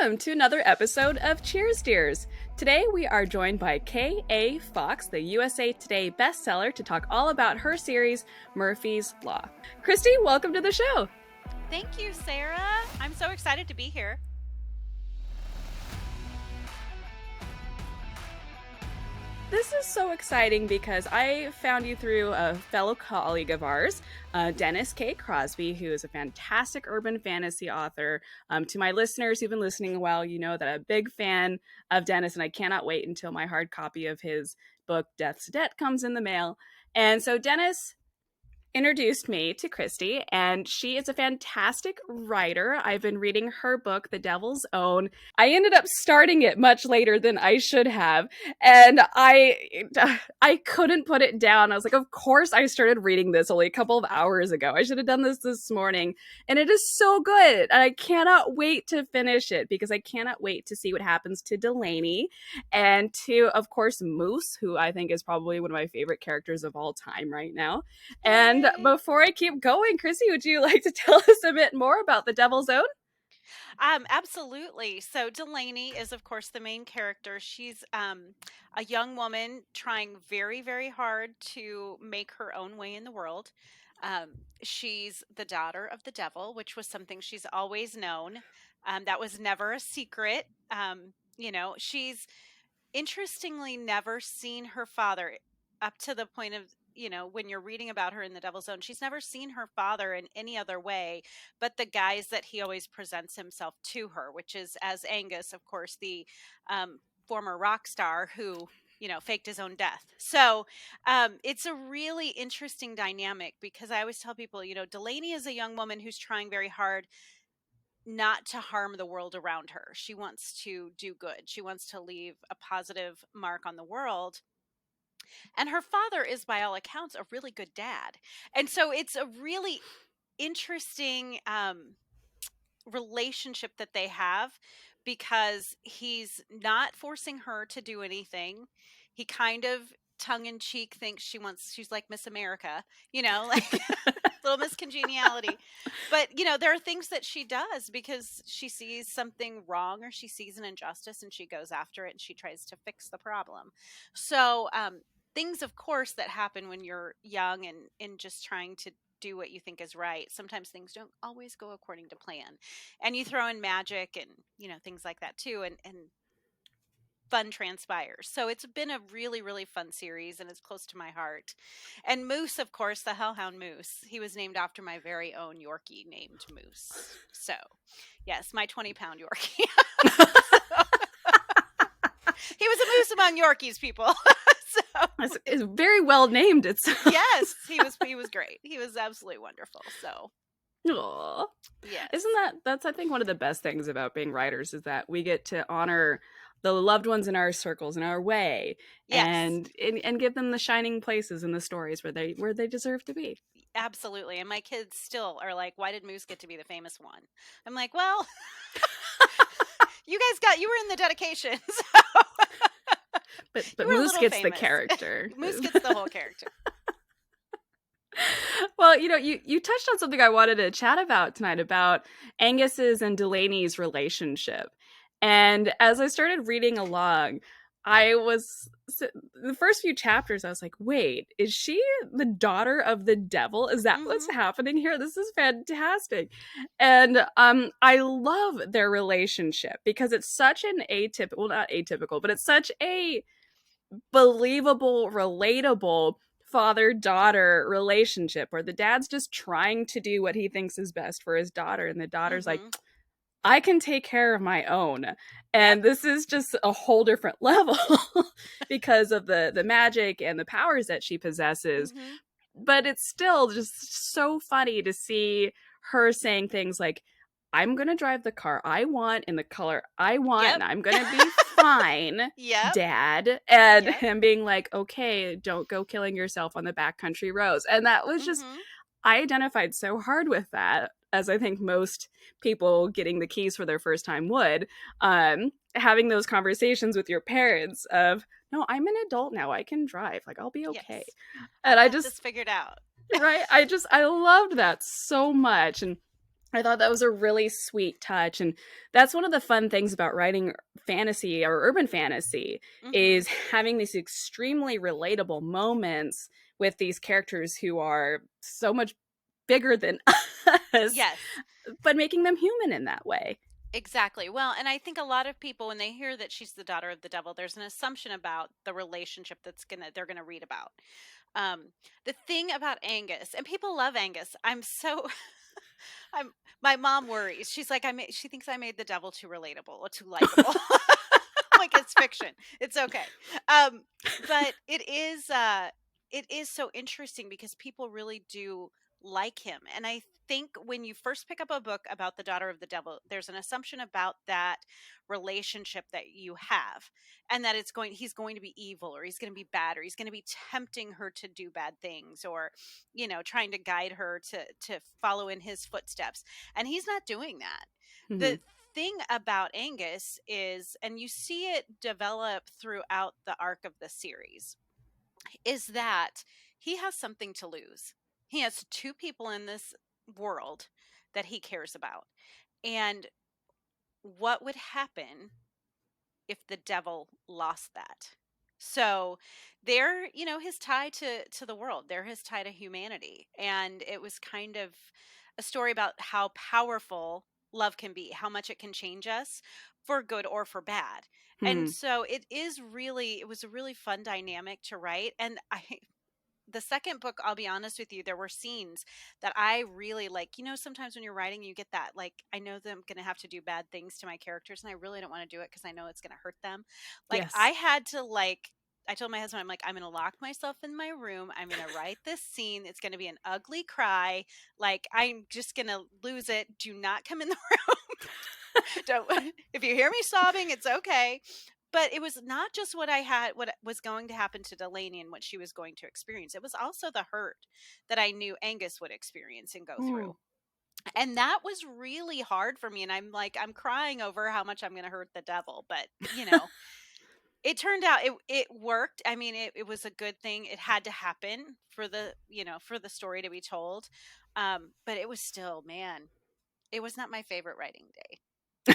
welcome to another episode of Cheers Dears. Today we are joined by K.A. Fox, the USA Today bestseller, to talk all about her series, Murphy's Law. Christy, welcome to the show. Thank you, Sarah. I'm so excited to be here. This is so exciting because I found you through a fellow colleague of ours, Dennis K. Crosby, who is a fantastic urban fantasy author. To my listeners who've been listening a while, you know that I'm a big fan of Dennis, and I cannot wait until my hard copy of his book, Death's Debt, comes in the mail. And so Dennis introduced me to Christy, and she is a fantastic writer. I've been reading her book, The Devil's Own. I ended up starting it much later than I should have, and I couldn't put it down. I was like, of course I started reading this only a couple of hours ago. I should have done this morning, and it is so good, and I cannot wait to finish it because I cannot wait to see what happens to Delaney and to, of course, Moose, who I think is probably one of my favorite characters of all time right now. And before I keep going, Chrissy, would you like to tell us a bit more about The Devil's Own? Absolutely. So Delaney is, of course, the main character. She's a young woman trying very, very hard to make her own way in the world. She's the daughter of the devil, which was something she's always known. That was never a secret. She's interestingly never seen her father up to the point of, when you're reading about her in The Devil's Own, she's never seen her father in any other way but the guise that he always presents himself to her, which is as Angus, of course, the former rock star who, faked his own death. So it's a really interesting dynamic because I always tell people, Delaney is a young woman who's trying very hard not to harm the world around her. She wants to do good. She wants to leave a positive mark on the world. And her father is, by all accounts, a really good dad. And so it's a really interesting relationship that they have because he's not forcing her to do anything. He kind of tongue-in-cheek thinks she's like Miss America, like little Miss Congeniality. But, there are things that she does because she sees something wrong or she sees an injustice and she goes after it and she tries to fix the problem. So, things, of course, that happen when you're young and just trying to do what you think is right. Sometimes things don't always go according to plan. And you throw in magic and, things like that too. And fun transpires. So it's been a really, really fun series and it's close to my heart. And Moose, of course, the Hellhound Moose, he was named after my very own Yorkie named Moose. So, yes, my 20-pound Yorkie. He was a moose among Yorkies, people. It's very well named. Yes, he was great. He was absolutely wonderful. So, aww. Yes. That's I think one of the best things about being writers is that we get to honor the loved ones in our circles in our way, yes. and give them the shining places in the stories where they deserve to be. Absolutely. And my kids still are like, why did Moose get to be the famous one? I'm like, well, you were in the dedication. So. But Moose gets the character. Moose gets the whole character. Well, you touched on something I wanted to chat about tonight about Angus's and Delaney's relationship. And as I started reading along, the first few chapters, I was like, wait, is she the daughter of the devil? Is that what's happening here? This is fantastic. And I love their relationship because it's such an not atypical, but it's such a believable, relatable father-daughter relationship where the dad's just trying to do what he thinks is best for his daughter, and the daughter's like, I can take care of my own. And this is just a whole different level because of the magic and the powers that she possesses. But it's still just so funny to see her saying things like, I'm going to drive the car I want in the color I want, and I'm going to be fine, Dad. And him being like, okay, don't go killing yourself on the backcountry roads. And that was just, I identified so hard with that, as I think most people getting the keys for their first time would, having those conversations with your parents of, no, I'm an adult now, I can drive, like, I'll be okay. Yes. And I just figured out. Right? I loved that so much. And I thought that was a really sweet touch. And that's one of the fun things about writing fantasy or urban fantasy Mm-hmm. is having these extremely relatable moments with these characters who are so much bigger than us, Yes. but making them human in that way. Exactly. Well, and I think a lot of people, when they hear that she's the daughter of the devil, there's an assumption about the relationship they're gonna read about. Um, the thing about Angus, and people love Angus. I'm so I'm my mom worries. She's like, she thinks I made the devil too relatable or too likable. Like it's fiction. It's okay. Um, but it is so interesting because people really do like him. And I think when you first pick up a book about the daughter of the devil, there's an assumption about that relationship that you have, and that he's going to be evil, or he's going to be bad, or he's going to be tempting her to do bad things, or trying to guide her to follow in his footsteps. And he's not doing that. Mhm. The thing about Angus is, and you see it develop throughout the arc of the series, is that he has something to lose. He has two people in this world that he cares about. And what would happen if the devil lost that? So they're, his tie to the world. They're his tie to humanity. And it was kind of a story about how powerful love can be, how much it can change us for good or for bad. And Mhm. so it was a really fun dynamic to write. And the second book, I'll be honest with you, there were scenes that I really like. Sometimes when you're writing, you get that, like, I know that I'm going to have to do bad things to my characters, and I really don't want to do it because I know it's going to hurt them. Like, I Yes. had to, like, I told my husband, I'm like, I'm going to lock myself in my room. I'm going to write this scene. It's going to be an ugly cry. Like, I'm just going to lose it. Do not come in the don't, if you hear me sobbing, it's okay. But it was not just what was going to happen to Delaney and what she was going to experience. It was also the hurt that I knew Angus would experience and go through. Ooh. And that was really hard for me. And I'm like, I'm crying over how much I'm going to hurt the devil. But, it turned out it worked. I mean, it was a good thing. It had to happen for for the story to be told. But it was still, man, it was not my favorite writing day.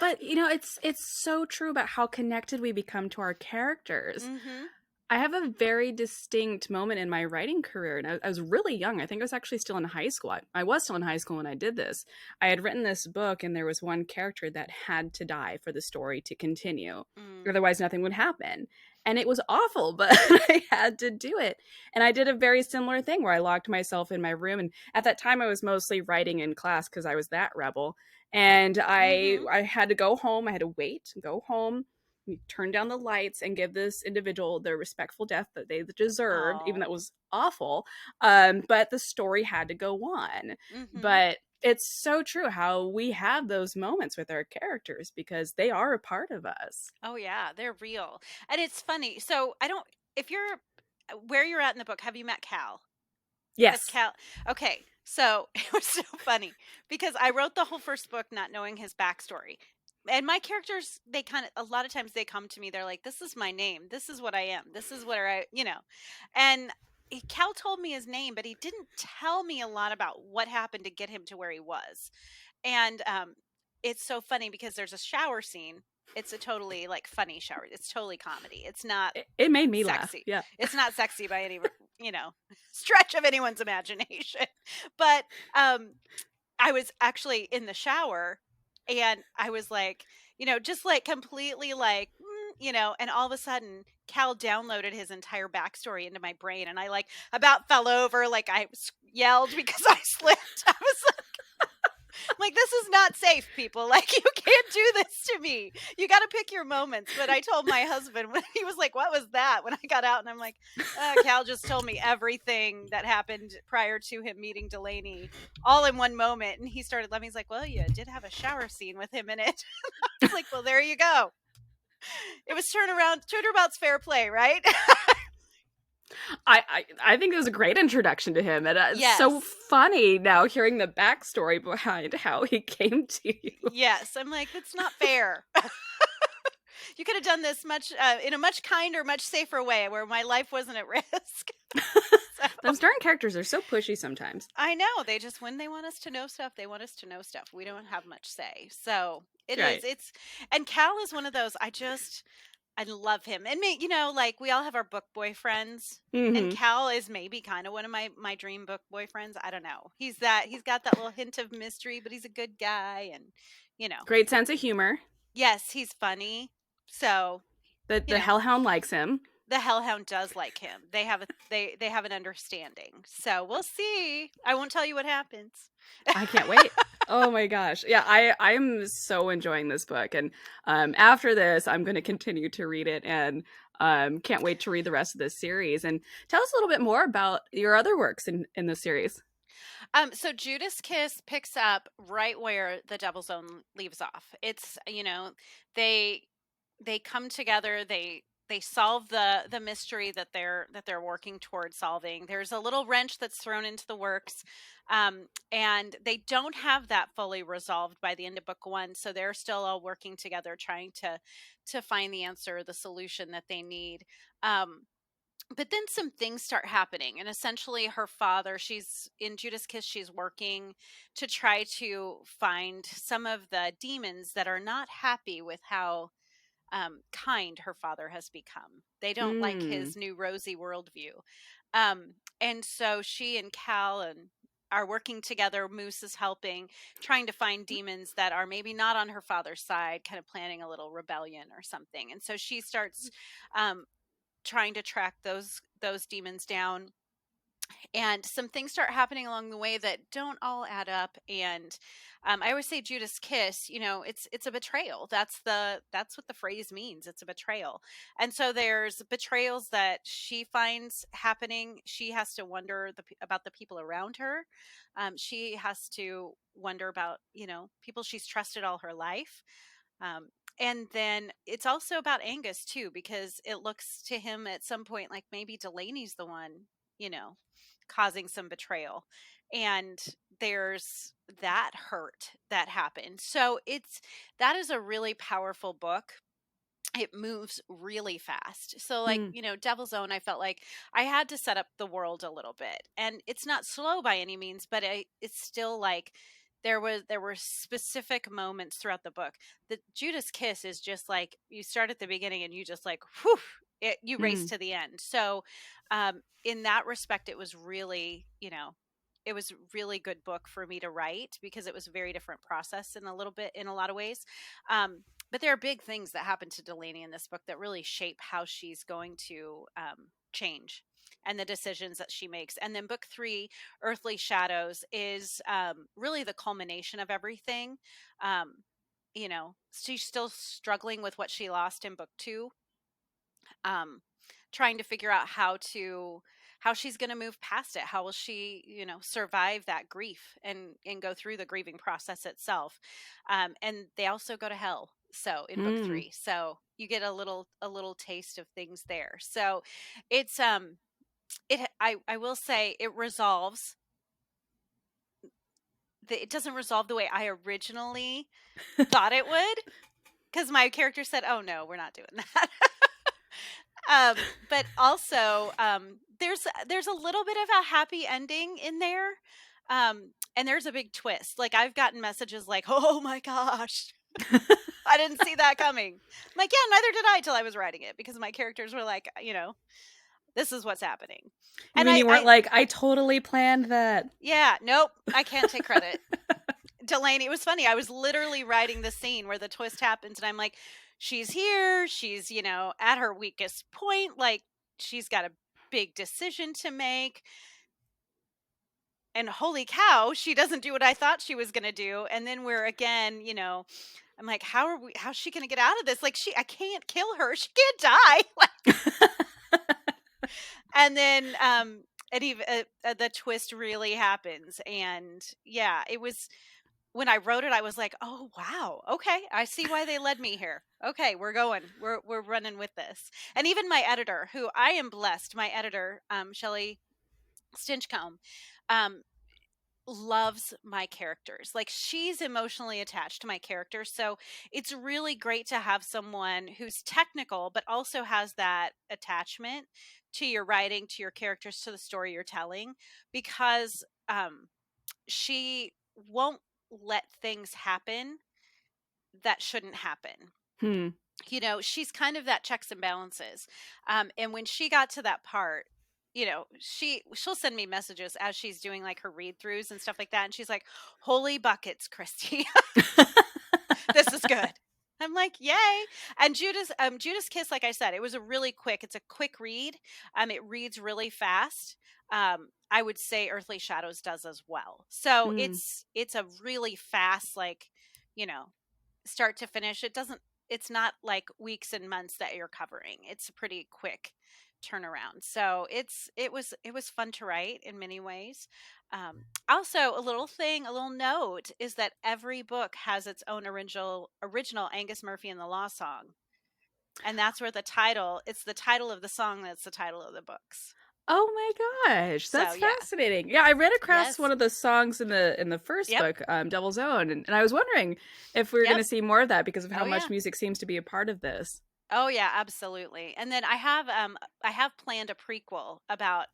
But it's so true about how connected we become to our characters. Mhm. I have a very distinct moment in my writing career, and I was really young. I think I was actually still in high school. I was still in high school when I did this. I had written this book, and there was one character that had to die for the story to continue. Mm. Otherwise, nothing would happen. And it was awful, but I had to do it. And I did a very similar thing where I locked myself in my room. And at that time, I was mostly writing in class because I was that rebel. And I Mhm. I had to go home. I had to wait, go home, turn down the lights and give this individual the respectful death that they deserved, even though it Oh. was awful. But the story had to go on. Mhm. But it's so true how we have those moments with our characters because they are a part of us. Oh yeah, they're real. And it's funny. So I don't if you're where you're at in the book, have you met Cal? Has Yes. Cal Okay, so it was so funny because I wrote the whole first book not knowing his backstory. And my characters, they kind of, a lot of times they come to me, they're like, this is my name. This is what I am. This is where and Cal told me his name, but he didn't tell me a lot about what happened to get him to where he was. And it's so funny because there's a shower scene. It's a totally like funny shower. It's totally comedy. It's not It made me laugh. sexy. Yeah. It's not sexy by any, stretch of anyone's imagination. But I was actually in the shower and I was like, just like completely like, and all of a sudden Cal downloaded his entire backstory into my brain and I like about fell over, like yelled because I slipped. I was like, this is not safe, people. Like, you can't do this to me. You got to pick your moments. But I told my husband when he was like, what was that? When I got out, and I'm like, Cal just told me everything that happened prior to him meeting Delaney all in one moment. And he started laughing. He's like, well, you did have a shower scene with him in it. I was like, well, there you go. It was turnabout's fair play, right? I think it was a great introduction to him, and it's so Yes. funny now hearing the backstory behind how he came to you. Yes. I'm like, that's not fair. You could have done this much in a much kinder, much safer way where my life wasn't at risk. So Those darn characters are so pushy sometimes. I know they just when they want us to know stuff, they want us to know stuff. We don't have much say. So it is. Right. It's and Cal is one of those. I love him. And me, like we all have our book boyfriends. And Hmm. Cal is maybe kind of one of my dream book boyfriends. I don't know. He's got that little hint of mystery, but he's a good guy and you know. Great sense of humor. Yes, he's funny. So, you The know, Hellhound likes him. the Hellhound does like him. They have an understanding. So, we'll see. I won't tell you what happens. I can't wait. Oh my gosh. Yeah, I'm so enjoying this book. And after this, I'm going to continue to read it and can't wait to read the rest of this series. And tell us a little bit more about your other works in the series. So Judas Kiss picks up right where The Devil's Own leaves off. It's, they they come together, they solve the mystery that they're working towards solving. There's a little wrench that's thrown into the works. And they don't have that fully resolved by the end of book one, so they're still all working together trying to find the answer, the solution that they need. Um, but then some things start happening, and essentially her father, she's in Judas Kiss, she's working to try to find some of the demons that are not happy with how kind her father has become. They don't like Mm. his new rosy worldview. And so she and Cal and are working together. Moose is helping, trying to find demons that are maybe not on her father's side, kind of planning a little rebellion or something. And so she starts um, trying to track those demons down, and some things start happening along the way that don't all add up. And I always say Judas Kiss, it's a betrayal. That's what the phrase means. It's a betrayal. And so there's betrayals that she finds happening. She has to wonder about the people around her. She has to wonder about people she's trusted all her life. um, and then it's also about Angus too, because it looks to him at some point like maybe Delaney's the one, you know, causing some betrayal. And there's that hurt that happened. So that is a really powerful book. It moves really fast. So like, Mm. Devil's Own, I felt like I had to set up the world a little bit. And it's not slow by any means, but it's still like there were specific moments throughout the book. The Judas Kiss is just like you start at the beginning and you just like whew, you race Mm. to the end. So in that respect, it was really good book for me to write because it was a very different process in a lot of ways. But there are big things that happen to Delaney in this book that really shape how she's going to change and the decisions that she makes. And then book three, Earthly Shadows, is really the culmination of everything. She's still struggling with what she lost in book two, um, trying to figure out how she's going to move past it. How will she, survive that grief and go through the grieving process itself? And they also go to hell. So in book Mm. three, so you get a little taste of things there. So it's I will say it resolves. It doesn't resolve the way I originally thought it would, because my character said, "Oh no, we're not doing that." But also, there's a little bit of a happy ending in there, and there's a big twist. Like I've gotten messages like, "Oh my gosh, I didn't see that coming." I'm like, yeah, neither did I till I was writing it, because my characters were like, this is what's happening, You and mean I, you weren't I like, I totally planned that? yeah, nope, I can't take credit. Delaney, it was funny. I was literally writing the scene where the twist happens, and I'm like, she's here. She's, at her weakest point. Like, she's got a big decision to make. And holy cow, she doesn't do what I thought she was going to do. And then we're again, I'm like, how's she going to get out of this? Like, I can't kill her. She can't die. And then, and even the twist really happens. And yeah, it was, when I wrote it, I was like, "Oh wow, okay, I see why they led me here. Okay, we're going, we're running with this." And even my editor, who I am blessed, my editor, Shelley Stinchcomb, um, loves my characters. Like, she's emotionally attached to my characters. So it's really great to have someone who's technical, but also has that attachment to your writing, to your characters, to the story you're telling, because she won't let things happen that shouldn't happen. Hmm. She's kind of that checks and balances. And when she got to that part, she'll send me messages as she's doing like her read throughs and stuff like that. And she's like, "Holy buckets, Christy, this is good." I'm like, "Yay!" And Judas Kiss, like I said, it's a quick read. It reads really fast. I would say Earthly Shadows does as well. So Hmm. it's a really fast, like, you know, start to finish. It's not like weeks and months that you're covering. It's a pretty quick turnaround. So it was fun to write in many ways. Also, a little note is that every book has its own original Angus Murphy and the Law song. And that's where it's the title of the song that's the title of the books. Oh my gosh, So that's yeah. fascinating. Yeah, I ran across one Yes. of the songs in the first Yep. book, Devil's Own, and I was wondering if we were going Yep. to see more of that because of how Oh much yeah. music seems to be a part of this. Oh yeah, absolutely. And then I have planned a prequel about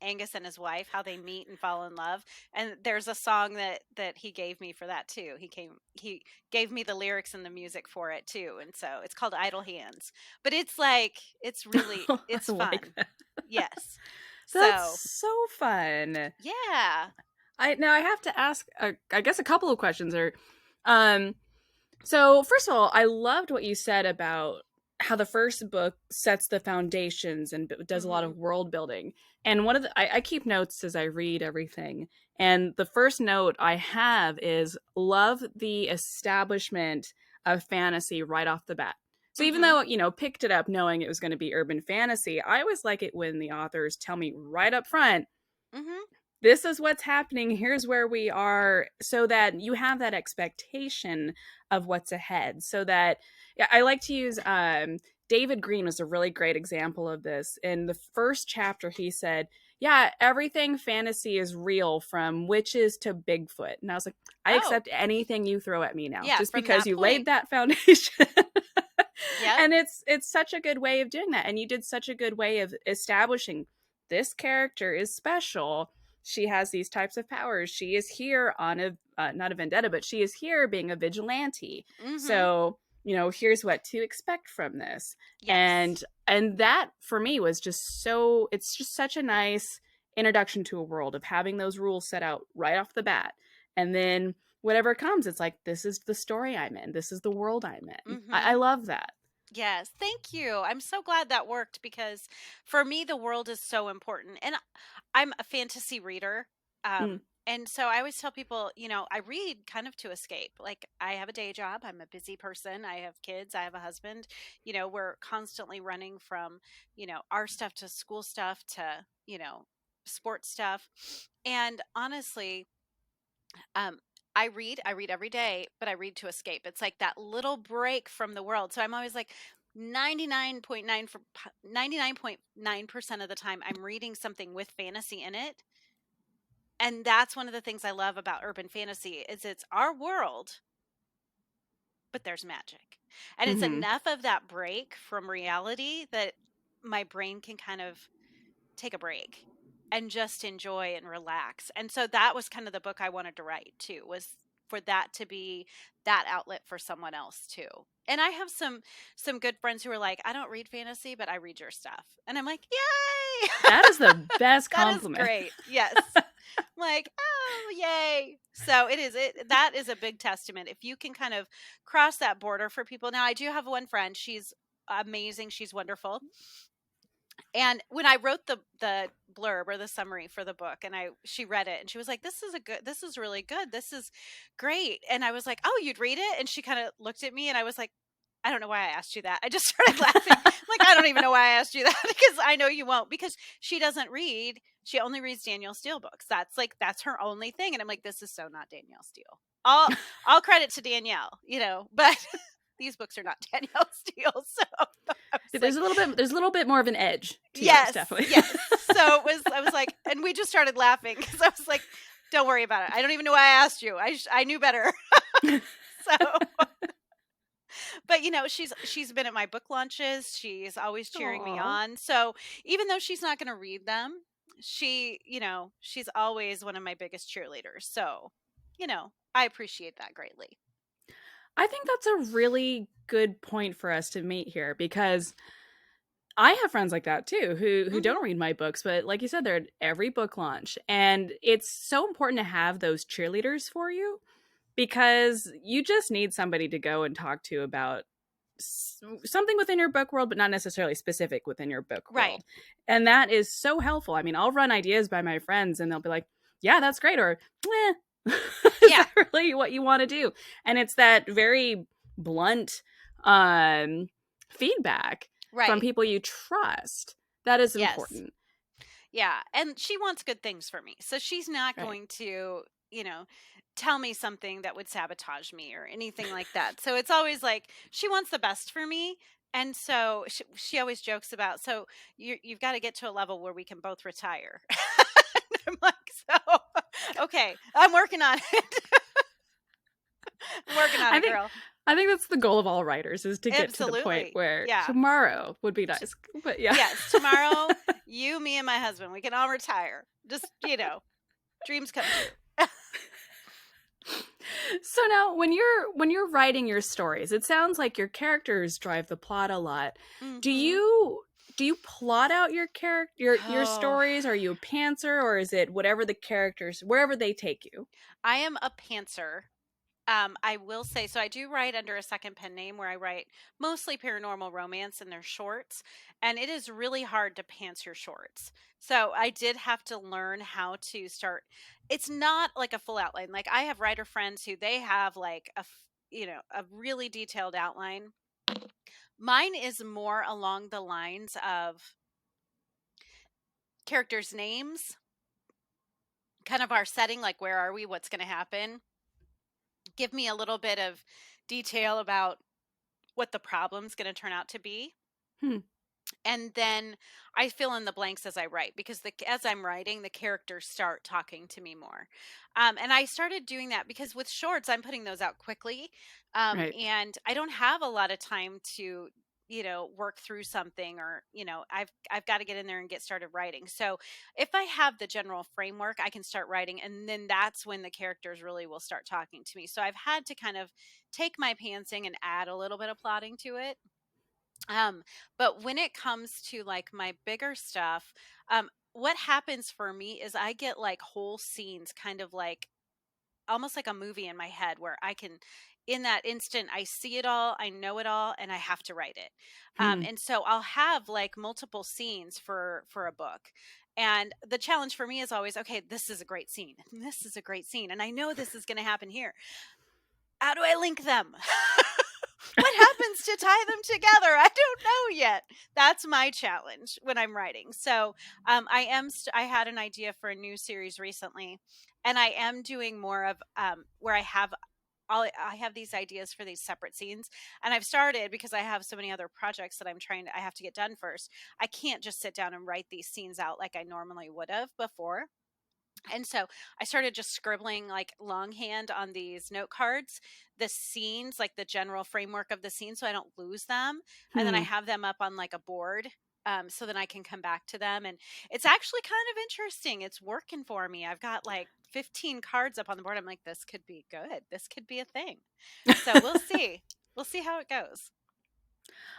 Angus and his wife, how they meet and fall in love. And there's a song that he gave me for that too. He gave me the lyrics and the music for it too. And so it's called Idle Hands. But I it's like fun. that. Yes. That's So, so fun. yeah. I have to ask, I guess, a couple of questions. Um, So, first of all, I loved what you said about how the first book sets the foundations and does a lot of Mhm. world building. And one of I keep notes as I read everything. And the first note I have is love the establishment of fantasy right off the bat. So even Mhm. though, picked it up knowing it was going to be urban fantasy, I always like it when the authors tell me right up front, Mhm. this is what's happening, here's where we are, so that you have that expectation of what's ahead. So that, yeah, I like to use David Green was a really great example of this. In the first chapter he said, yeah, everything fantasy is real, from witches to Bigfoot. And I was like, I Oh, accept anything you throw at me now yeah, just from because that you laid point. that foundation. Yep. And it's such a good way of doing that, and you did such a good way of establishing this character is special. She has these types of powers. She is here on a not a vendetta, but she is here being a vigilante. Mhm. So, here's what to expect from this. Yes. And that for me was just so, it's just such a nice introduction to a world of having those rules set out right off the bat. And then whatever comes, it's like, this is the story I'm in. This is the world I'm in. I Mhm. love that. Yes, thank you. I'm so glad that worked because for me the world is so important. And I'm a fantasy reader. Mm. And so I always tell people, I read kind of to escape. Like, I have a day job, I'm a busy person, I have kids, I have a husband. We're constantly running from, our stuff to school stuff to, sports stuff. And honestly, um, I read every day, but I read to escape. It's like that little break from the world. So I'm always like 99.9% of the time I'm reading something with fantasy in it. And that's one of the things I love about urban fantasy is it's our world, but there's magic. And it's Hmm. enough of that break from reality that my brain can kind of take a break and just enjoy and relax. And so that was kind of the book I wanted to write too, was for that to be that outlet for someone else too. And I have some good friends who are like, "I don't read fantasy, but I read your stuff." And I'm like, "Yay!" That is the best That is compliment. great. Yes. I'm like, "Oh, yay." So that is a big testament if you can kind of cross that border for people. Now, I do have one friend, she's amazing, she's wonderful, and when I wrote the blurb or the summary for the book, and she read it and she was like, this is really good. This is great." And I was like, "Oh, you'd read it?" And she kind of looked at me and I was like, "I don't know why I asked you that." I just started laughing. Like, I don't even know why I asked you that because I know you won't, because she doesn't read. She only reads Danielle Steele books. That's her only thing. And I'm like, this is so not Danielle Steele. All credit to Danielle, but these books are not Danielle Steele. So I was like, There's a little bit more of an edge to yours, yes, definitely. yes. So I was like, and we just started laughing because I was like, Don't worry about it. I don't even know why I asked you. I knew better. So, but she's been at my book launches. She's always cheering me Aw. on. So, even though she's not going to read them, she's always one of my biggest cheerleaders. So, I appreciate that greatly. I think that's a really good point for us to meet here because I have friends like that too who Mhm. don't read my books, but like you said, they're at every book launch. And it's so important to have those cheerleaders for you because you just need somebody to go and talk to about something within your book world, but not necessarily specific within your book Right. world. And that is so helpful. I mean, I'll run ideas by my friends and they'll be like, yeah, that's great. Or, is Yeah. that really what you want to do? And it's that very blunt feedback from Right. people you trust that is Yes. important. Yeah, and she wants good things for me. So she's not Right. going to, tell me something that would sabotage me or anything like that. So it's always like she wants the best for me. And so she always jokes about, so you've got to get to a level where we can both retire. I'm like, so, okay, I'm working on it. I'm working on I it, think girl. I think that's the goal of all writers is to get to the point Absolutely. where Yeah. tomorrow would be T- nice. But yeah. yes. Tomorrow, you, me, and my husband, we can all retire. Just, dreams come true. So now when you're writing your stories, it sounds like your characters drive the plot a lot. Do Hmm. you plot out your character your Oh, stories? Are you a pantser or is it whatever the characters wherever they take you? I am a pantser. I will say, so I do write under a second pen name where I write mostly paranormal romance and they're shorts. And it is really hard to pants your shorts. So I did have to learn how to start. It's not like a full outline. Like I have writer friends who they have like a really detailed outline. Mine is more along the lines of characters' names, kind of our setting, like where are we, what's going to happen. Give me a little bit of detail about what the problem's going to turn out to be. Hmm, And then I fill in the blanks as I write because as I'm writing, the characters start talking to me more. And I started doing that because with shorts, I'm putting those out quickly, right. and I don't have a lot of time to work through something, or I've got to get in there and get started writing. So if I have the general framework, I can start writing, and then that's when the characters really will start talking to me. So I've had to kind of take my pantsing and add a little bit of plotting to it. um, but when it comes to like my bigger stuff, what happens for me is I get like whole scenes, kind of like almost like a movie in my head where I can, in that instant, I see it all, I know it all, and I have to write it. Hmm. And so I'll have like multiple scenes for a book. And the challenge for me is always, okay, this is a great scene. And this is a great scene. And I know this is going to happen here. How do I link them? What happens to tie them together? I don't know yet. That's my challenge when I'm writing. So I had an idea for a new series recently, and I am doing more of where I have these ideas for these separate scenes, and I've started because I have so many other projects that I have to get done first. I can't just sit down and write these scenes out like I normally would have before. And so I started just scribbling like longhand on these note cards, the scenes, like the general framework of the scene, so I don't lose them. And then I Hmm. have them up on like a board. So then I can come back to them. And it's actually kind of interesting. It's working for me. I've got like 15 cards up on the board. I'm like, this could be good. This could be a thing. So we'll see. We'll see how it goes.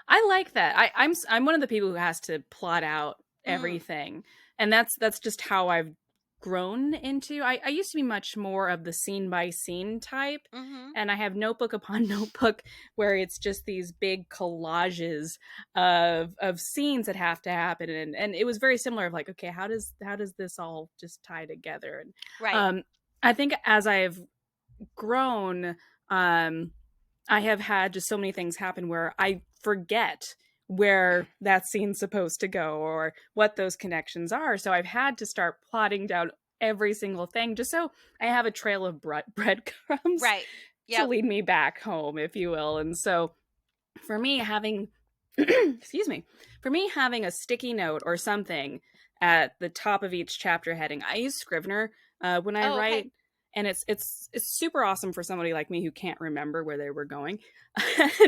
I like that. I'm one of the people who has to plot out Mm, everything, and that's just how I've grown into. I used to be much more of the scene by scene type, mm-hmm. and I have notebook upon notebook where it's just these big collages of scenes that have to happen, and it was very similar. Of like, okay, how does this all just tie together? And Right. um, I think as I've grown, I have had just so many things happen where I forget where that scene's supposed to go or what those connections are. So I've had to start plotting down every single thing just so I have a trail of breadcrumbs Right. to Yep. lead me back home, if you will. And so for me, having, excuse me, for me, having a sticky note or something at the top of each chapter heading, I use Scrivener. When I Oh, okay. write, and it's super awesome for somebody like me who can't remember where they were going.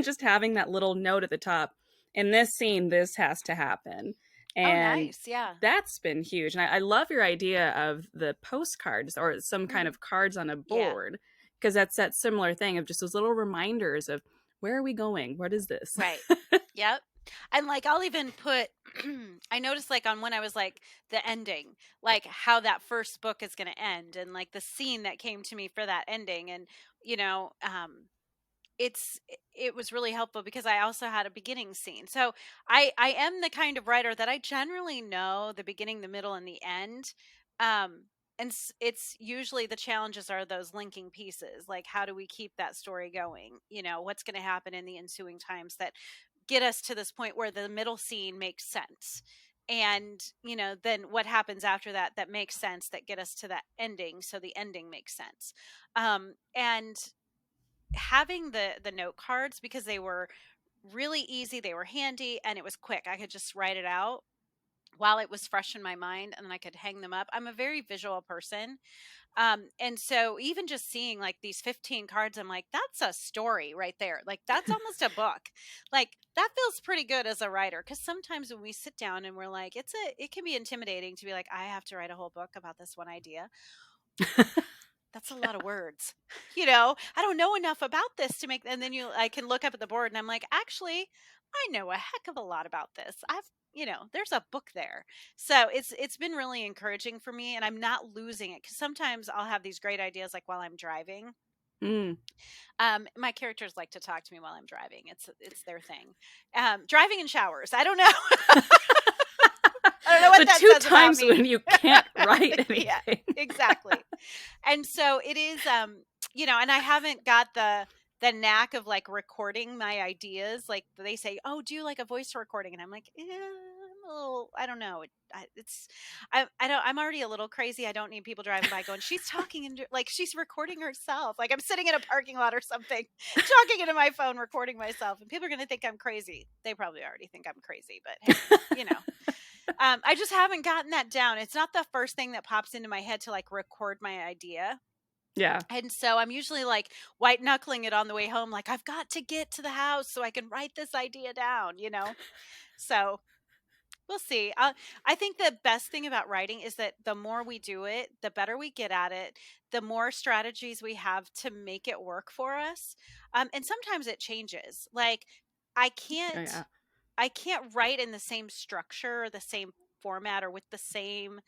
Just having that little note at the top, in this scene this has to happen, Oh, and nice. Yeah. that's been huge. And I love your idea of the postcards or some kind Hmm. of cards on a Yeah. board, because that's that similar thing of just those little reminders of where are we going, what is this. Right. Yep. And like I'll even put I noticed like on when I was like the ending, like how that first book is going to end and like the scene that came to me for that ending and you know, it was really helpful because I also had a beginning scene. So I am the kind of writer that I generally know the beginning, the middle and the end. Um and it's usually the challenges are those linking pieces. Like how do we keep that story going? You know, what's going to happen in the ensuing times that get us to this point where the middle scene makes sense. And, you know, then what happens after that that makes sense that get us to that ending so the ending makes sense. And having the note cards because they were really easy, they were handy, and it was quick. I could just write it out while it was fresh in my mind and then I could hang them up. I'm a very visual person. And so even just seeing like these 15 cards, I'm like, that's a story right there. Like that's almost a book. Like that feels pretty good as a writer. Cause sometimes when we sit down and we're like, it can be intimidating to be like, I have to write a whole book about this one idea. That's a lot of words. You know, I don't know enough about this to make, and then I can look up at the board and I'm like, actually, I know a heck of a lot about this. You know, there's a book there. So it's been really encouraging for me and I'm not losing it because sometimes I'll have these great ideas like while I'm driving. Mm. My characters like to talk to me while I'm driving. It's their thing. Driving in showers. I don't know. I don't know what The that two says about times when me. you can't write Yeah, anything. exactly. And so it is you know, and I haven't got the knack of like recording my ideas. Like they say, "Oh, do like a voice recording." And I'm like, I'm a little, I don't know. I don't, I'm already a little crazy. I don't need people driving by going, "She's talking and like she's recording herself." Like I'm sitting in a parking lot or something, talking into my phone, recording myself, and people are going to think I'm crazy. They probably already think I'm crazy, but hey, you know. I just haven't gotten that down. It's not the first thing that pops into my head to like record my idea. Yeah. And so I'm usually like white knuckling it on the way home, like I've got to get to the house so I can write this idea down, you know? So we'll see. I think the best thing about writing is that the more we do it, the better we get at it, the more strategies we have to make it work for us. And sometimes it changes. Like I Oh, can't yeah. I can't write in the same structure or the same format or with the same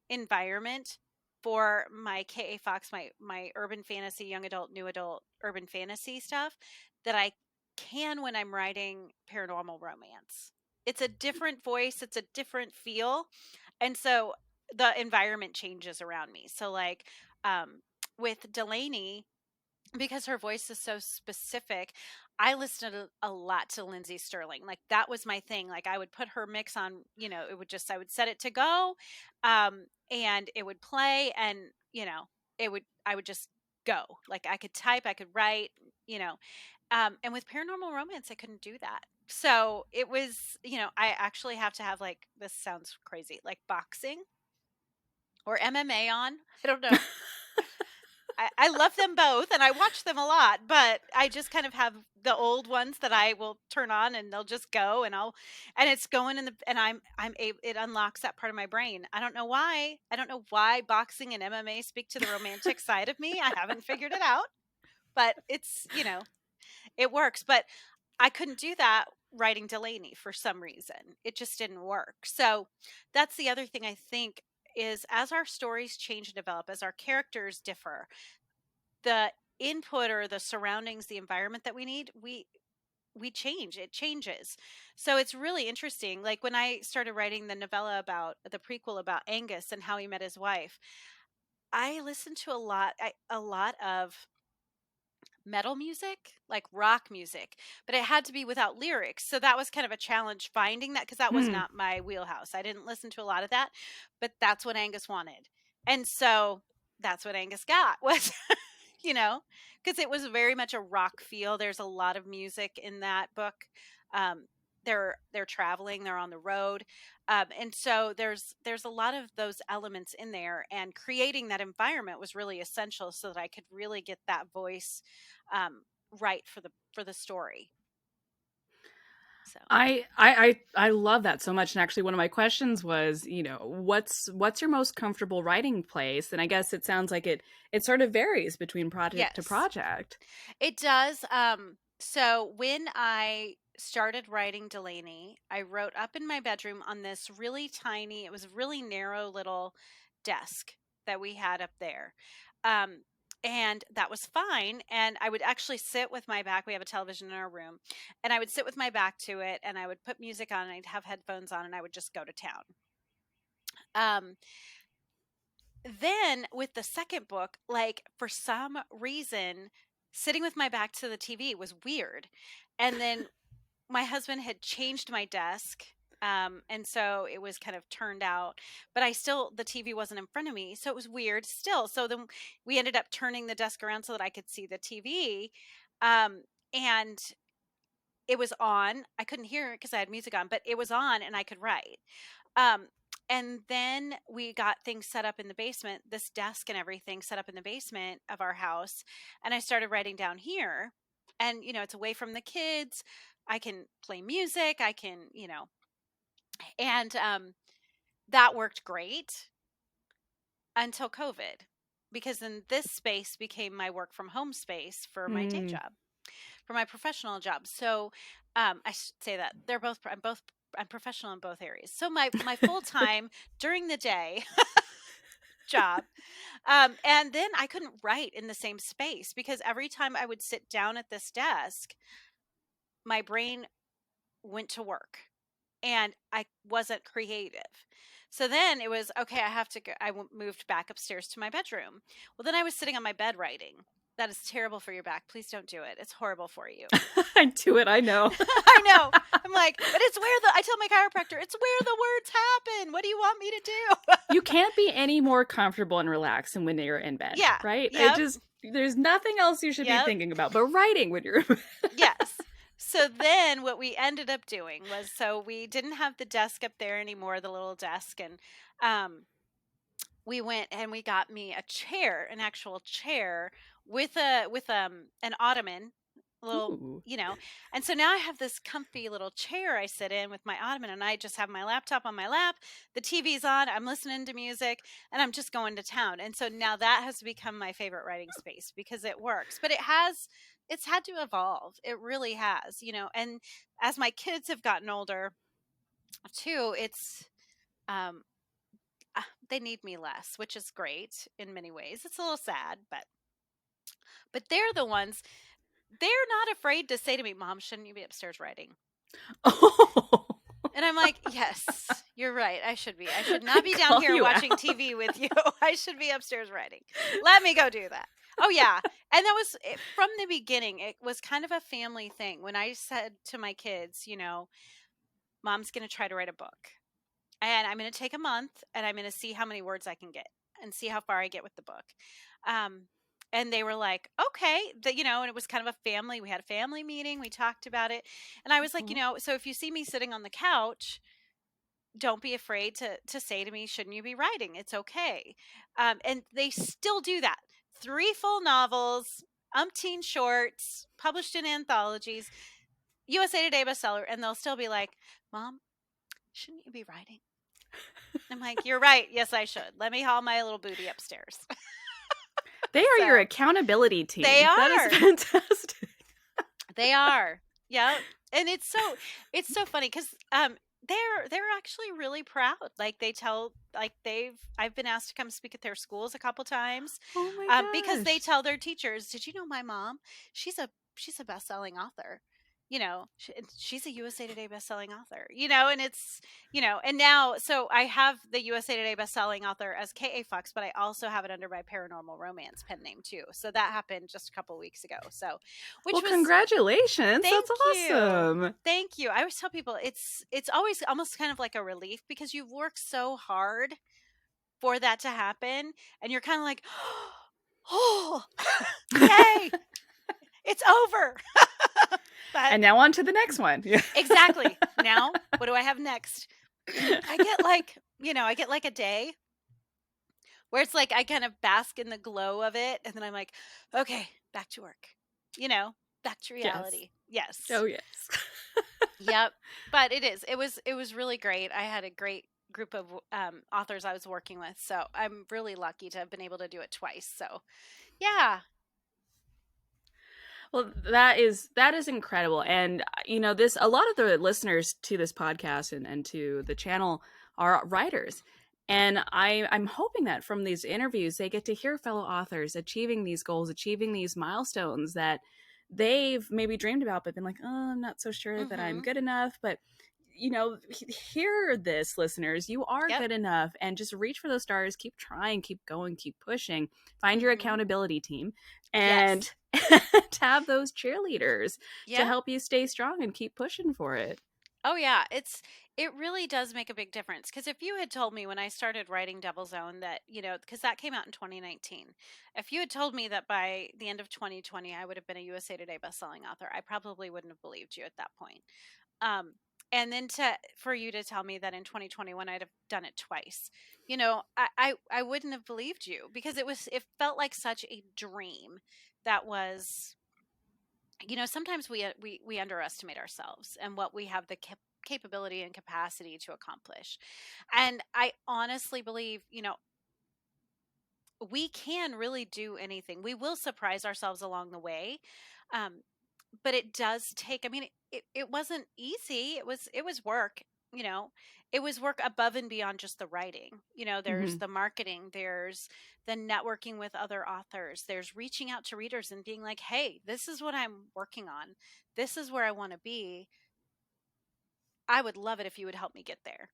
environment for my KA Fox, my urban fantasy, young adult, new adult, urban fantasy stuff that I can when I'm writing paranormal romance. It's a different voice, it's a different feel. And so the environment changes around me. So like um with Delaney, because her voice is so specific, I listened a lot to Lindsay Sterling. Like that was my thing. Like I would put her mix on, you know, I would set it to go, and it would play, and you know, I would just go. Like I could type, I could write, you know, and with paranormal romance, I couldn't do that. So it was, you know, I actually have to have like this sounds crazy, like boxing or MMA on. I don't know. I love them both and I watch them a lot, but I just kind of have the old ones that I will turn on and they'll just go and it's going in the and it unlocks that part of my brain. I don't know why. I don't know why boxing and MMA speak to the romantic side of me. I haven't figured it out, but it's, you know, it works. But I couldn't do that writing Delaney for some reason. It just didn't work. So that's the other thing I think is as our stories change and develop, as our characters differ, the input or the surroundings, the environment that we need, we change. It changes. So it's really interesting. Like when I started writing the novella about the prequel about Angus and how he met his wife, I listened to a lot of metal music, like rock music, but it had to be without lyrics. So that was kind of a challenge finding that because that was Hmm. not my wheelhouse. I didn't listen to a lot of that, but that's what Angus wanted. And so that's what Angus got was you know, because it was very much a rock feel. There's a lot of music in that book. Um, they're traveling, they're on the road, and so there's a lot of those elements in there, and creating that environment was really essential so that I could really get that voice um, right for the story. So I love that so much. And actually one of my questions was, what's your most comfortable writing place? And I guess it sounds like it sort of varies between project to yes, project. it does. So when I started writing Delaney, I wrote up in my bedroom on this really tiny, it was a really narrow little desk that we had up there. Um, and that was fine. And I would actually sit with my back. We have a television in our room. And I would sit with my back to it and I would put music on and I'd have headphones on and I would just go to town. Um, then with the second book, like for some reason, sitting with my back to the TV was weird. And then my husband had changed my desk. And so it was kind of turned out, but the TV wasn't in front of me. So it was weird still. So then we ended up turning the desk around so that I could see the TV. And it was on. I couldn't hear it because I had music on, but it was on and I could write. Um, and then we got things set up in the basement, this desk and everything set up in the basement of our house. And I started writing down here. And, it's away from the kids. I can play music. I can, and that worked great until COVID, because then this space became my work from home space for my day Mm. job, for my professional job. So I should say that I'm professional in both areas. So my full time during the day job, and then I couldn't write in the same space because every time I would sit down at this desk, my brain went to work and I wasn't creative. So then it was okay. I have to go. Moved back upstairs to my bedroom. Well, then I was sitting on my bed writing. That is terrible for your back. Please don't do it. It's horrible for you. I do it, I know. I know. I'm like, but I tell my chiropractor, it's where the words happen. What do you want me to do? You can't be any more comfortable and relaxed than when you're in bed, Yeah. right? Yep. There's nothing else you should be Yep. thinking about but writing when you're in bed. Yes. So then what we ended up doing was, so we didn't have the desk up there anymore, the little desk. And we went and we got me a chair, an actual chair with an ottoman, a little, Ooh. and so now I have this comfy little chair I sit in with my ottoman, and I just have my laptop on my lap, the TV's on, I'm listening to music, and I'm just going to town. And so now that has become my favorite writing space because it works. But it's had to evolve. It really has, and as my kids have gotten older too, it's um they need me less, which is great in many ways. It's a little sad, but they're the ones, they're not afraid to say to me, "Mom, shouldn't you be upstairs writing?" Oh. And I'm like, "Yes, you're right. I should be. I should I not be down call here you watching out. TV with you. I should be upstairs writing. Let me go do that." Oh yeah. And that was it, from the beginning. It was kind of a family thing. When I said to my kids, Mom's going to try to write a book. And I'm going to take a month and I'm going to see how many words I can get and see how far I get with the book. Um, and they were like, okay, and it was kind of a family. We had a family meeting. We talked about it. And I was like, Mhm. so if you see me sitting on the couch, don't be afraid to say to me, shouldn't you be writing? It's okay. And they still do that. 3 full novels, umpteen shorts, published in anthologies, USA Today bestseller. And they'll still be like, Mom, shouldn't you be writing? I'm like, you're right. Yes, I should. Let me haul my little booty upstairs. They are your So accountability they team. That is are. fantastic. They are. Yeah. And it's so funny because they're actually really proud. Like they tell, like I've been asked to come speak at their schools a couple times, Oh my because they gosh. tell their teachers, did you know my mom? She's a best-selling author. She's a USA Today best-selling author. And it's, and now, so I have the USA Today best-selling author as K.A. Fox, but I also have it under my paranormal romance pen name too. So that happened just a couple weeks ago. So, which Well, was, congratulations. thank That's you. awesome. Thank you. I always tell people it's always almost kind of like a relief because you've worked so hard for that to happen and you're kind of like, oh, yay, it's over. But And now on to the next one. Yeah. exactly. Now, what do I have next? I get like, I get like a day where it's like I kind of bask in the glow of it. And then I'm like, okay, back to work, you know, back to Yes. reality. Yes. Oh, yes. Yep. But it was really great. I had a great group of authors I was working with. So I'm really lucky to have been able to do it twice. So yeah. Well, that is incredible. And this a lot of the listeners to this podcast and to the channel are writers. And I'm hoping that from these interviews they get to hear fellow authors achieving these goals, achieving these milestones that they've maybe dreamed about but been like, "Oh, I'm not so sure that I'm Mm-hmm. good enough." But hear this, listeners. You are Yep. good enough, and just reach for those stars. Keep trying, keep going, keep pushing. Find your Mm-hmm. accountability team, Yes. and to have those cheerleaders to Yep. help you stay strong and keep pushing for it. Oh yeah, it really does make a big difference because if you had told me when I started writing Devil's Own that, because that came out in 2019. If you had told me that by the end of 2020 I would have been a USA Today bestselling author, I probably wouldn't have believed you at that point. Um and then for you to tell me that in 2021 I'd have done it twice. I wouldn't have believed you because it felt like such a dream that was, sometimes we underestimate ourselves and what we have the capability and capacity to accomplish. And I honestly believe, we can really do anything. We will surprise ourselves along the way. Um, but it does take, I mean, it wasn't easy. It was work, you know, it was work above and beyond just the writing. There's Hmm. the marketing, there's the networking with other authors, there's reaching out to readers and being like, hey, this is what I'm working on. This is where I want to be. I would love it if you would help me get there.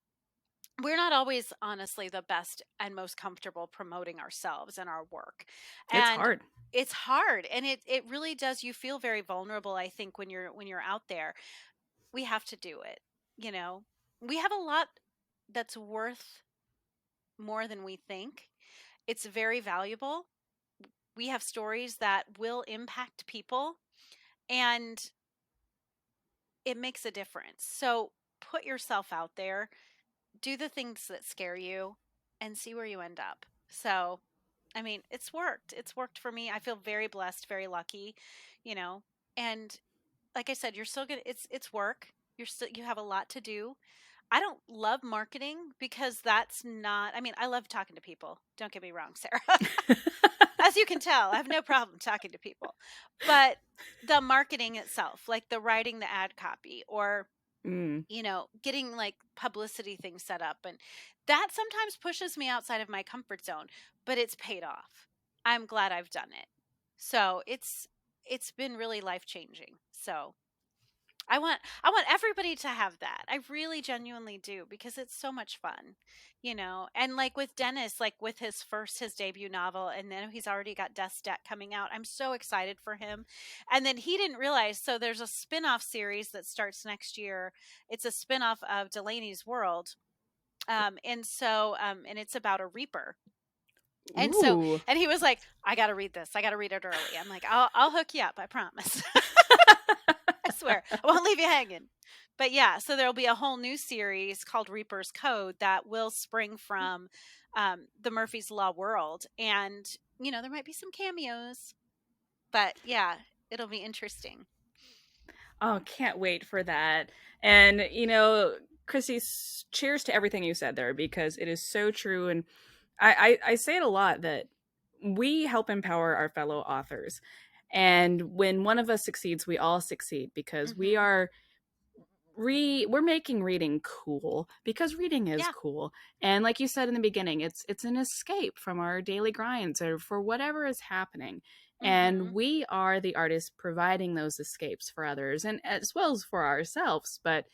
We're not always honestly the best and most comfortable promoting ourselves and our work. It's And hard. it's hard, and it really does, you feel very vulnerable, I think, when you're out there. We have to do it, you know. We have a lot that's worth more than we think. It's very valuable. We have stories that will impact people, and it makes a difference. So put yourself out there, do the things that scare you, and see where you end up. So, I mean, it's worked. It's worked for me. I feel very blessed, very lucky, you know. And like I said, you're still gonna it's work. You have a lot to do. I don't love marketing because that's not, I mean, I love talking to people. Don't get me wrong, Sarah. As you can tell, I have no problem talking to people. But the marketing itself, like the writing the ad copy or Mm. getting like publicity things set up, and that sometimes pushes me outside of my comfort zone, but it's paid off. I'm glad I've done it. So it's been really life changing. So I want everybody to have that. I really genuinely do because it's so much fun, And like with Dennis, like with his debut novel, and then he's already got Death's Debt coming out. I'm so excited for him. And then he didn't realize, so there's a spin-off series that starts next year. It's a spin-off of Delaney's World. And it's about a reaper. And so Ooh. and he was like, I got to read this. I got to read it early. I'm like, I'll hook you up, I promise. I swear, I won't leave you hanging. But yeah, so there'll be a whole new series called Reaper's Code that will spring from the Murphy's Law world. And, there might be some cameos, but yeah, it'll be interesting. Oh, can't wait for that. And Chrissy, cheers to everything you said there because it is so true. And I say it a lot that we help empower our fellow authors. And when one of us succeeds, we all succeed because we Hmm. are we're making reading cool because reading is Yeah. cool. And like you said in the beginning, it's an escape from our daily grinds or for whatever is happening. And Hmm. we are the artists providing those escapes for others and as well as for ourselves. But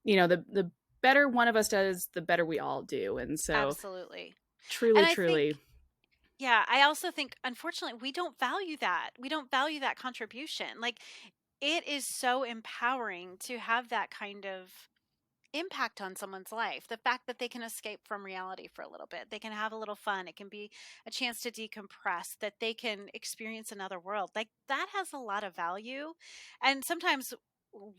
the better one of us does, the better we all do. And so Absolutely. And truly, I think, truly. yeah, I also think, unfortunately, we don't value that. We don't value that contribution. Like, it is so empowering to have that kind of impact on someone's life. The fact that they can escape from reality for a little bit, they can have a little fun, it can be a chance to decompress, that they can experience another world. Like, that has a lot of value. And sometimes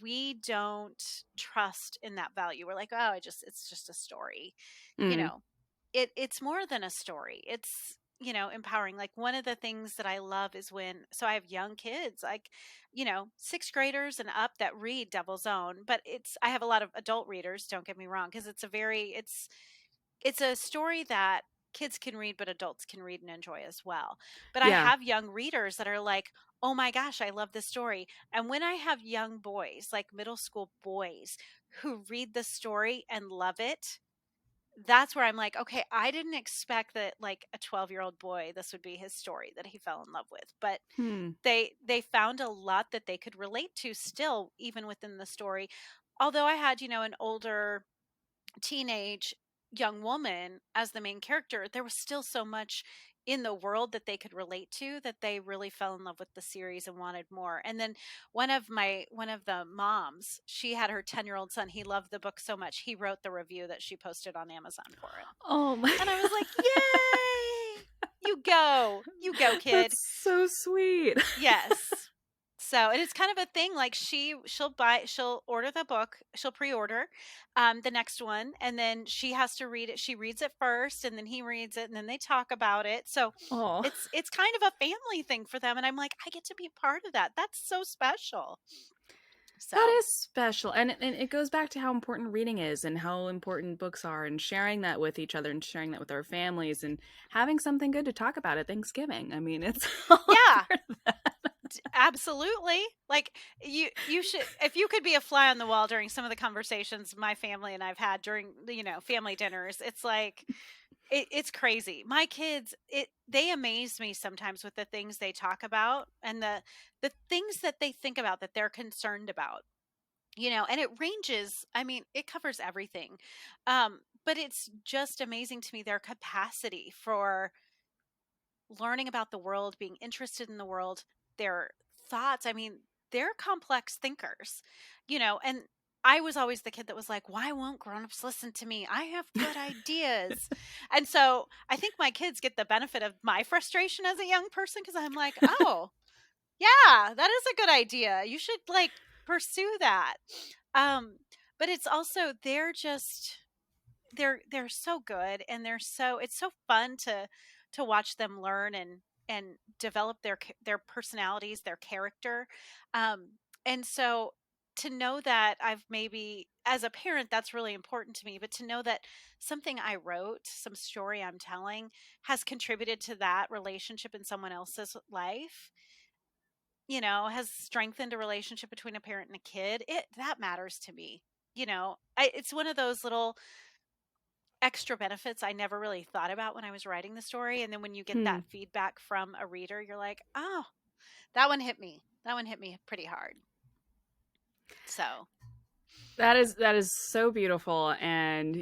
we don't trust in that value. We're like, oh, it's just a story. You Mm. know, it's more than a story. It's, empowering. Like, one of the things that I love is so I have young kids, like, sixth graders and up, that read Devil's Own, but I have a lot of adult readers, don't get me wrong, because it's a story that kids can read, but adults can read and enjoy as well. But I Yeah. have young readers that are like, oh my gosh, I love this story. And when I have young boys, like middle school boys, who read the story and love it, that's where I'm like, okay, I didn't expect that, like, a 12-year-old boy, this would be his story that he fell in love with. But Hmm. they found a lot that they could relate to still, even within the story. Although I had, an older teenage young woman as the main character, there was still so much in the world that they could relate to, that they really fell in love with the series and wanted more. And then one of the moms, she had her 10-year-old son, he loved the book so much, he wrote the review that she posted on Amazon for it. Oh my And I was like, yay, you go, kid. That's so sweet. Yes. So, and it's kind of a thing, like, she'll order the book, she'll pre-order the next one, and then she has to read it. She reads it first, and then he reads it, and then they talk about it. So Oh, it's kind of a family thing for them, and I'm like, I get to be part of that. That's so special. that So, is special. And it goes back to how important reading is and how important books are, and sharing that with each other and sharing that with our families and having something good to talk about at Thanksgiving. I mean, it's all a yeah, part of that. absolutely. Like, you should, if you could be a fly on the wall during some of the conversations my family and I've had during, family dinners, it's like, it's crazy. My kids, they amaze me sometimes with the things they talk about, and the things that they think about, that they're concerned about. And it ranges, I mean, it covers everything. But it's just amazing to me, their capacity for learning about the world, being interested in the world, their thoughts. I mean, they're complex thinkers, and I was always the kid that was like, why won't grown-ups listen to me? I have good ideas. And so I think my kids get the benefit of my frustration as a young person, because I'm like, oh, yeah, that is a good idea. You should, like, pursue that. Um, but it's also, they're so good, and it's so fun to watch them learn and develop their personalities, their character. um and so, to know that I've, maybe as a parent, that's really important to me, but to know that something I wrote, some story I'm telling, has contributed to that relationship in someone else's life, has strengthened a relationship between a parent and a kid, that matters to me. It's one of those little extra benefits I never really thought about when I was writing the story. And then when you get Hmm. that feedback from a reader, you're like, oh, that one hit me. That one hit me pretty hard. So, That is so beautiful, and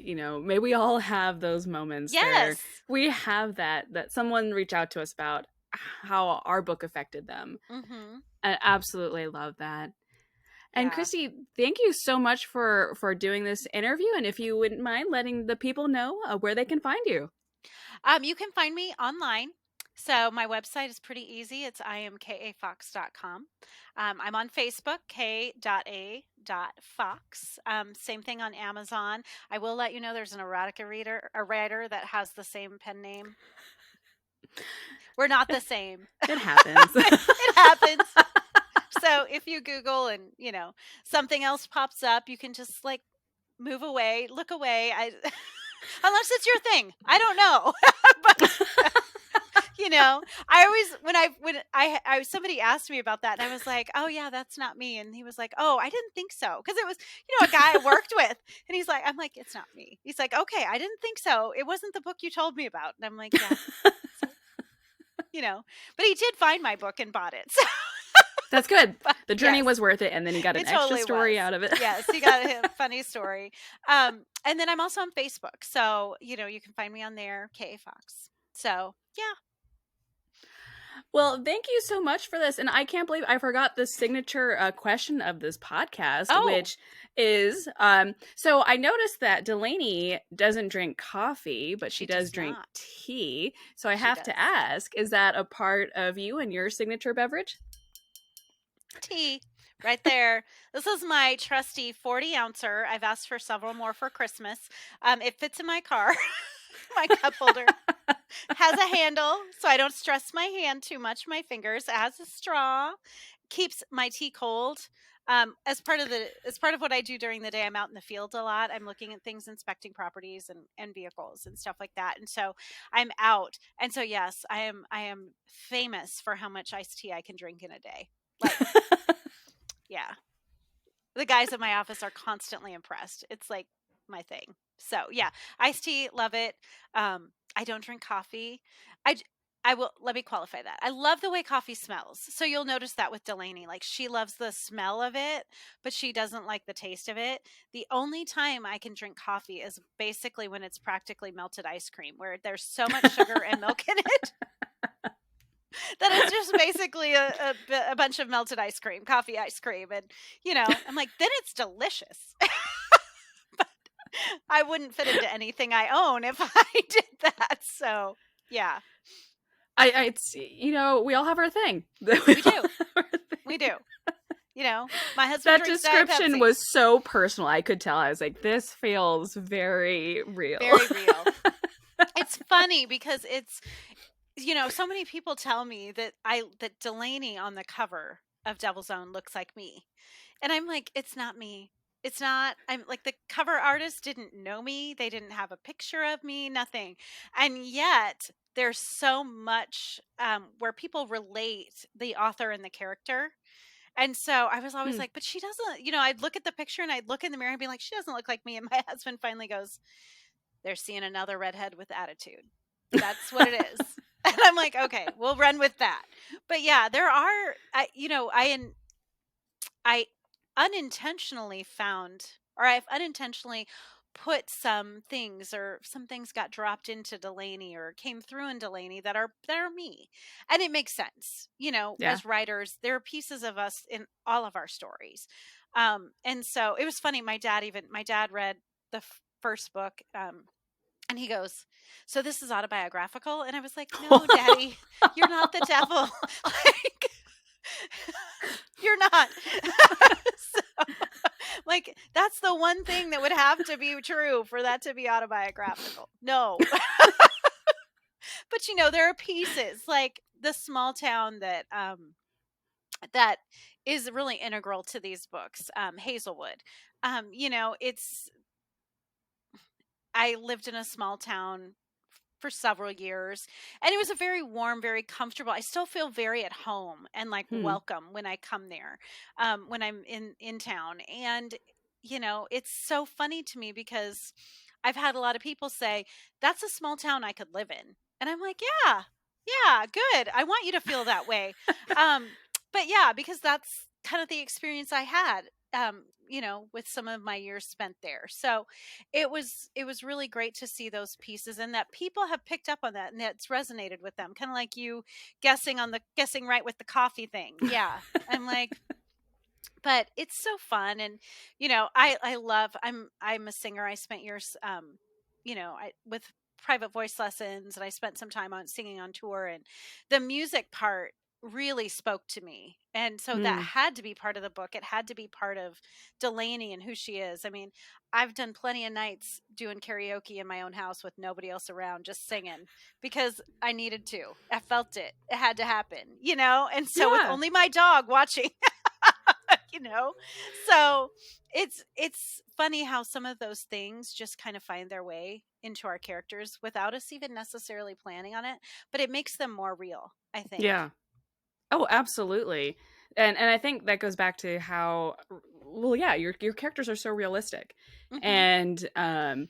may we all have those moments where yes. we have that someone reach out to us about how our book affected them. Mm-hmm. I absolutely love that. And Yeah. Christy, thank you so much for doing this interview. And if you wouldn't mind letting the people know where they can find you. You can find me online. So my website is pretty easy. It's imkafox.com. I'm on Facebook, k.a.fox. Same thing on Amazon. I will let you know there's an a writer that has the same pen name. We're not the same. It happens. It happens. So if you Google and, something else pops up, you can just, like, move away, look away. Unless it's your thing. I don't know. But I always, somebody asked me about that, and I was like, oh yeah, that's not me. And he was like, oh, I didn't think so. Cause it was, a guy I worked with, and I'm like, it's not me. He's like, okay, I didn't think so. It wasn't the book you told me about. And I'm like, yeah. So, but he did find my book and bought it. So, That's good. but The journey yes, was worth it, and then you got an it extra totally story was. out of it. Yes, he got a funny story. And then I'm also on Facebook. So, you can find me on there, K.A. Fox. So, yeah. Well, thank you so much for this. And I can't believe I forgot the signature question of this podcast, Oh, which is so I noticed that Delaney doesn't drink coffee, but she she does does drink not. tea. So I She have to does. ask, is that a part of you and your signature beverage? Tea. right there. This is my trusty 40-ouncer. I've asked for several more for Christmas. It fits in my car. My cup holder has a handle, so I don't stress my hand too much, my fingers. It has a straw, keeps my tea cold. As part of what I do during the day, I'm out in the field a lot. I'm looking at things, inspecting properties and vehicles and stuff like that. And so I'm out. And so yes, I am famous for how much iced tea I can drink in a day. Like, yeah. The guys at my office are constantly impressed. It's like my thing. So yeah, iced tea, love it. I don't drink coffee. I j- I will let me qualify that. I love the way coffee smells. So you'll notice that with Delaney, like she loves the smell of it, but she doesn't like the taste of it. The only time I can drink coffee is basically when it's practically melted ice cream, where there's so much sugar and milk in it that it's just basically a bunch of melted ice cream, coffee ice cream. And, I'm like, then it's delicious. I wouldn't fit into anything I own if I did that. So, yeah, It's, we all have our thing. we do. We do. My husband That drinks Diet description Pepsi. was so personal. I could tell. I was like, this feels very real. Very real. It's funny because it's, so many people tell me that Delaney on the cover of Devil's Own looks like me. And I'm like, it's not me. It's not. I'm like, the cover artist didn't know me. They didn't have a picture of me, nothing. And yet there's so much where people relate the author and the character. And so I was always Hmm. like, but she doesn't, I'd look at the picture and I'd look in the mirror and be like, she doesn't look like me. And my husband finally goes, they're seeing another redhead with attitude. That's what it is. And I'm like, okay, we'll run with that. But yeah, there are, I unintentionally found, or I've unintentionally put some things, or some things got dropped into Delaney or came through in Delaney that are me. And it makes sense. Yeah. As writers, there are pieces of us in all of our stories. And so it was funny. My dad read the first book, and he goes, so this is autobiographical? And I was like, no, Daddy, you're not the devil. Like, you're not. So, like, that's the one thing that would have to be true for that to be autobiographical. No. But there are pieces like the small town that is really integral to these books, Hazelwood. It's I lived in a small town for several years, and it was a very warm, very comfortable. I still feel very at home and like Hmm. welcome when I come there, when I'm in town. And it's so funny to me because I've had a lot of people say that's a small town I could live in, and I'm like, yeah, yeah, good. I want you to feel that way. But yeah, because that's kind of the experience I had, with some of my years spent there. So it was really great to see those pieces, and that people have picked up on that and it's resonated with them. Kind of like you guessing right with the coffee thing. Yeah. I'm like, but it's so fun. And I love, I'm a singer. I spent years I with private voice lessons, and I spent some time on singing on tour, and the music part really spoke to me. And so that Hmm. had to be part of the book. It had to be part of Delaney and who she is. I mean, I've done plenty of nights doing karaoke in my own house with nobody else around, just singing because I needed to. I felt it. It had to happen. And so with Yeah. only my dog watching, you know so it's funny how some of those things just kind of find their way into our characters without us even necessarily planning on it, but it makes them more real, I think. Yeah. Oh, absolutely. And I think that goes back to how, well, yeah, your characters are so realistic. Mhm. And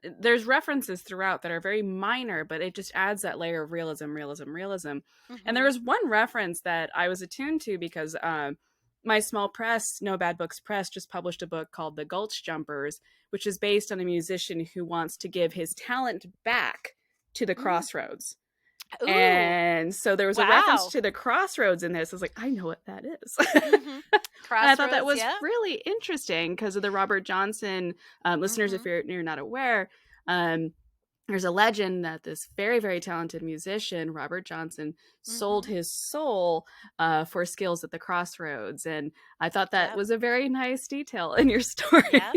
there's references throughout that are very minor, but it just adds that layer of realism, realism, realism. And there Mhm. was one reference that I was attuned to because my small press, No Bad Books Press, just published a book called The Gulch Jumpers, which is based on a musician who wants to give his talent back to the Mm. crossroads. Ooh. And so there was a reference Wow. to the crossroads in this. I was like, I know what that is. Mhm. And I thought that Crossroads, was yeah. really interesting because of the Robert Johnson listeners. If Mhm. you're not aware, um, there's a legend that this very, very talented musician, Robert Johnson, sold Mhm. his soul for skills at the crossroads. And I thought that Yep. was a very nice detail in your story. Yep.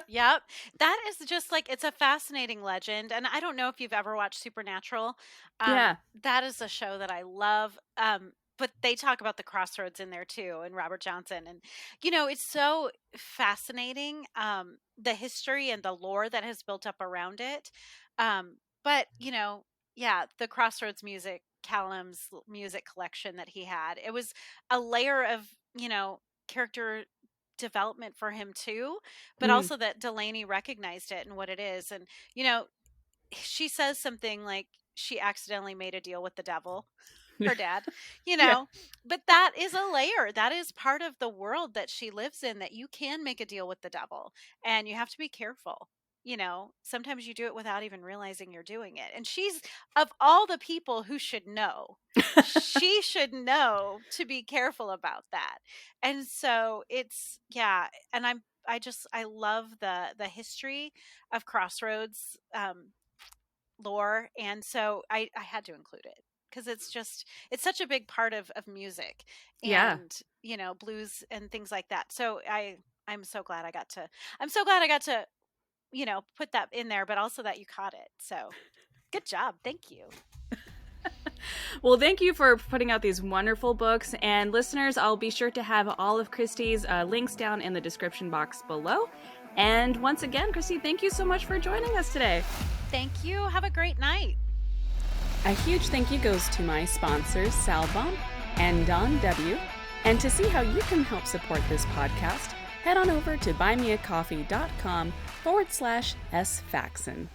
Yep. That is just like it's a fascinating legend. And I don't know if you've ever watched Supernatural. Yeah. That is a show that I love. But they talk about the crossroads in there too, and Robert Johnson. And, it's so fascinating, the history and the lore that has built up around it. But, yeah, the Crossroads music, Callum's music collection that he had, it was a layer of, character development for him too, but Mm. also that Delaney recognized it and what it is. And, you know, she says something like she accidentally made a deal with the devil, her dad, you Yeah. know, but that is a layer. That is part of the world that she lives in, that you can make a deal with the devil and you have to be careful. Sometimes you do it without even realizing you're doing it. And she's, of all the people who should know, she should know to be careful about that. And so yeah. And I love the history of Crossroads, lore, and so I had to include it because it's such a big part of music Yeah. and blues and things like that. So I'm so glad I got to put that in there, but also that you caught it. So good job, thank you. Well, thank you for putting out these wonderful books. And listeners, I'll be sure to have all of Christy's links down in the description box below. And once again, Christy, thank you so much for joining us today. Thank you, have a great night. A huge thank you goes to my sponsors, Salbomb and Don W. And to see how you can help support this podcast, head on over to buymeacoffee.com/sfaxon.